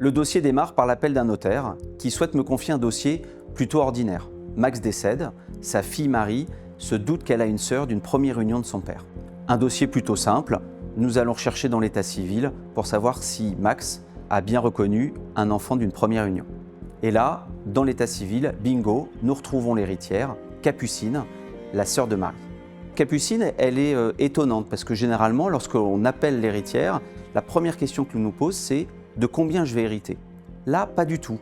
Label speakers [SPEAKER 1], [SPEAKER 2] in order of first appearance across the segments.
[SPEAKER 1] Le dossier démarre par l'appel d'un notaire qui souhaite me confier un dossier plutôt ordinaire. Max décède, sa fille Marie se doute qu'elle a une sœur d'une première union de son père. Un dossier plutôt simple, nous allons rechercher dans l'état civil pour savoir si Max a bien reconnu un enfant d'une première union. Et là, dans l'état civil, bingo, nous retrouvons l'héritière, Capucine, la sœur de Marie. Capucine, elle est étonnante parce que généralement, lorsqu'on appelle l'héritière, la première question que nous pose, c'est de combien je vais hériter. Là, pas du tout.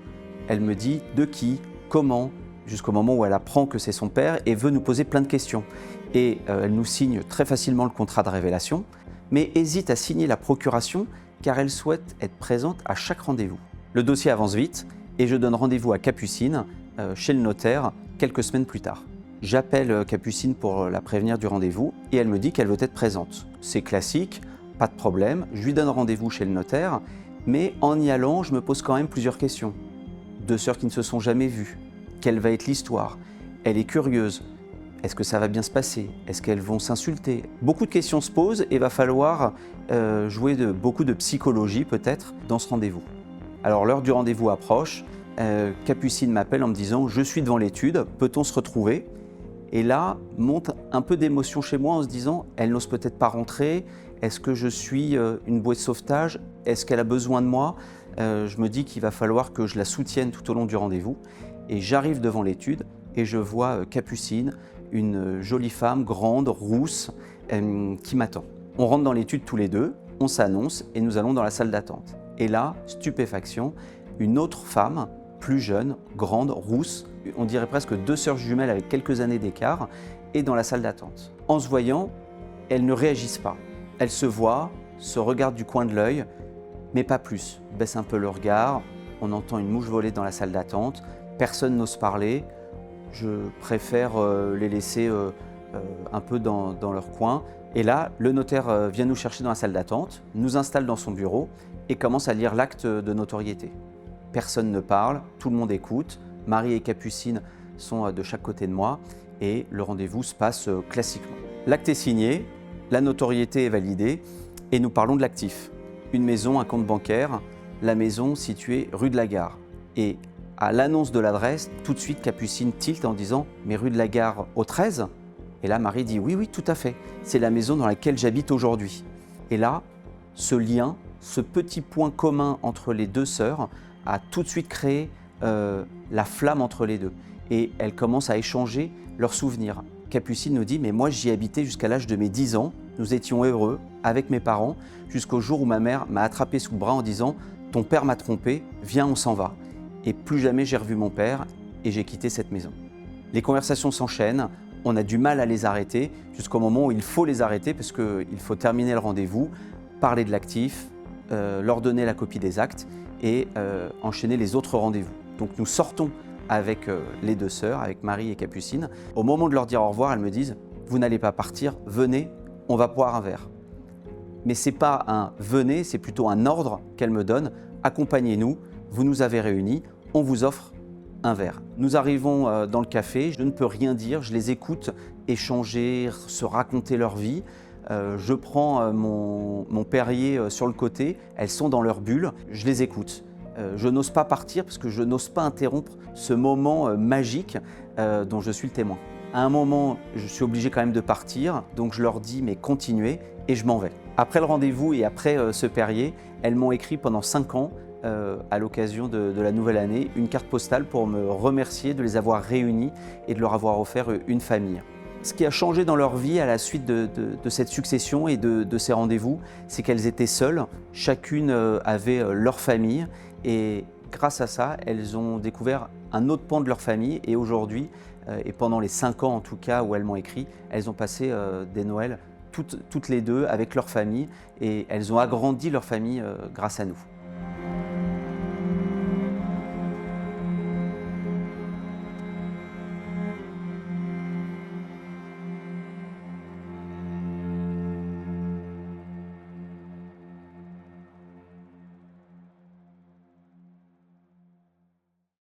[SPEAKER 1] Elle me dit de qui, comment, jusqu'au moment où elle apprend que c'est son père et veut nous poser plein de questions. Et elle nous signe très facilement le contrat de révélation, mais hésite à signer la procuration car elle souhaite être présente à chaque rendez-vous. Le dossier avance vite et je donne rendez-vous à Capucine chez le notaire quelques semaines plus tard. J'appelle Capucine pour la prévenir du rendez-vous et elle me dit qu'elle veut être présente. C'est classique, pas de problème, je lui donne rendez-vous chez le notaire, mais en y allant, je me pose quand même plusieurs questions. Deux sœurs qui ne se sont jamais vues, quelle va être l'histoire? Elle est curieuse, est-ce que ça va bien se passer? Est-ce qu'elles vont s'insulter? Beaucoup de questions se posent et va falloir jouer beaucoup de psychologie peut-être dans ce rendez-vous. Alors l'heure du rendez-vous approche, Capucine m'appelle en me disant « Je suis devant l'étude, peut-on se retrouver ?» Et là, monte un peu d'émotion chez moi en se disant « Elle n'ose peut-être pas rentrer, est-ce que je suis une bouée de sauvetage? Est-ce qu'elle a besoin de moi ?» Je me dis qu'il va falloir que je la soutienne tout au long du rendez-vous. Et j'arrive devant l'étude et je vois Capucine, une jolie femme, grande, rousse, qui m'attend. On rentre dans l'étude tous les deux, on s'annonce et nous allons dans la salle d'attente. Et là, stupéfaction, une autre femme, plus jeune, grande, rousse, on dirait presque deux sœurs jumelles avec quelques années d'écart, est dans la salle d'attente. En se voyant, elles ne réagissent pas. Elles se voient, se regardent du coin de l'œil, mais pas plus. Baissent un peu le regard, on entend une mouche voler dans la salle d'attente, personne n'ose parler. Je préfère les laisser un peu dans leur coin. Et là, le notaire vient nous chercher dans la salle d'attente, nous installe dans son bureau et commence à lire l'acte de notoriété. Personne ne parle, tout le monde écoute. Marie et Capucine sont de chaque côté de moi et le rendez-vous se passe classiquement. L'acte est signé, la notoriété est validée et nous parlons de l'actif. Une maison, un compte bancaire, la maison située rue de la Gare. Et à l'annonce de l'adresse, tout de suite Capucine tilte en disant « Mais rue de la Gare au 13 ?» Et là Marie dit « Oui, oui, tout à fait, c'est la maison dans laquelle j'habite aujourd'hui. » Et là, ce lien, ce petit point commun entre les deux sœurs a tout de suite créé la flamme entre les deux. Et elles commencent à échanger leurs souvenirs. Capucine nous dit « Mais moi j'y habitais jusqu'à l'âge de mes 10 ans, nous étions heureux avec mes parents, jusqu'au jour où ma mère m'a attrapé sous le bras en disant « Ton père m'a trompé, viens on s'en va ». Et plus jamais j'ai revu mon père et j'ai quitté cette maison. Les conversations s'enchaînent, on a du mal à les arrêter jusqu'au moment où il faut les arrêter parce qu'il faut terminer le rendez-vous, parler de l'actif, leur donner la copie des actes et enchaîner les autres rendez-vous. Donc nous sortons avec les deux sœurs, avec Marie et Capucine. Au moment de leur dire au revoir, elles me disent « Vous n'allez pas partir, venez, on va boire un verre ». Mais ce n'est pas un « venez », c'est plutôt un ordre qu'elles me donnent « Accompagnez-nous, vous nous avez réunis, on vous offre un verre ». Nous arrivons dans le café, je ne peux rien dire, je les écoute échanger, se raconter leur vie. Je prends mon Perrier sur le côté, elles sont dans leur bulle, je les écoute. Je n'ose pas partir parce que je n'ose pas interrompre ce moment magique dont je suis le témoin. À un moment, je suis obligé quand même de partir, donc je leur dis « mais continuez » et je m'en vais. Après le rendez-vous et après ce Perrier, elles m'ont écrit pendant 5 ans à l'occasion de la nouvelle année, une carte postale pour me remercier de les avoir réunis et de leur avoir offert une famille. Ce qui a changé dans leur vie à la suite de cette succession et de ces rendez-vous, c'est qu'elles étaient seules, chacune avait leur famille et grâce à ça, elles ont découvert un autre pan de leur famille et aujourd'hui, et pendant les 5 ans en tout cas où elles m'ont écrit, elles ont passé des Noëls toutes les deux avec leur famille et elles ont agrandi leur famille grâce à nous.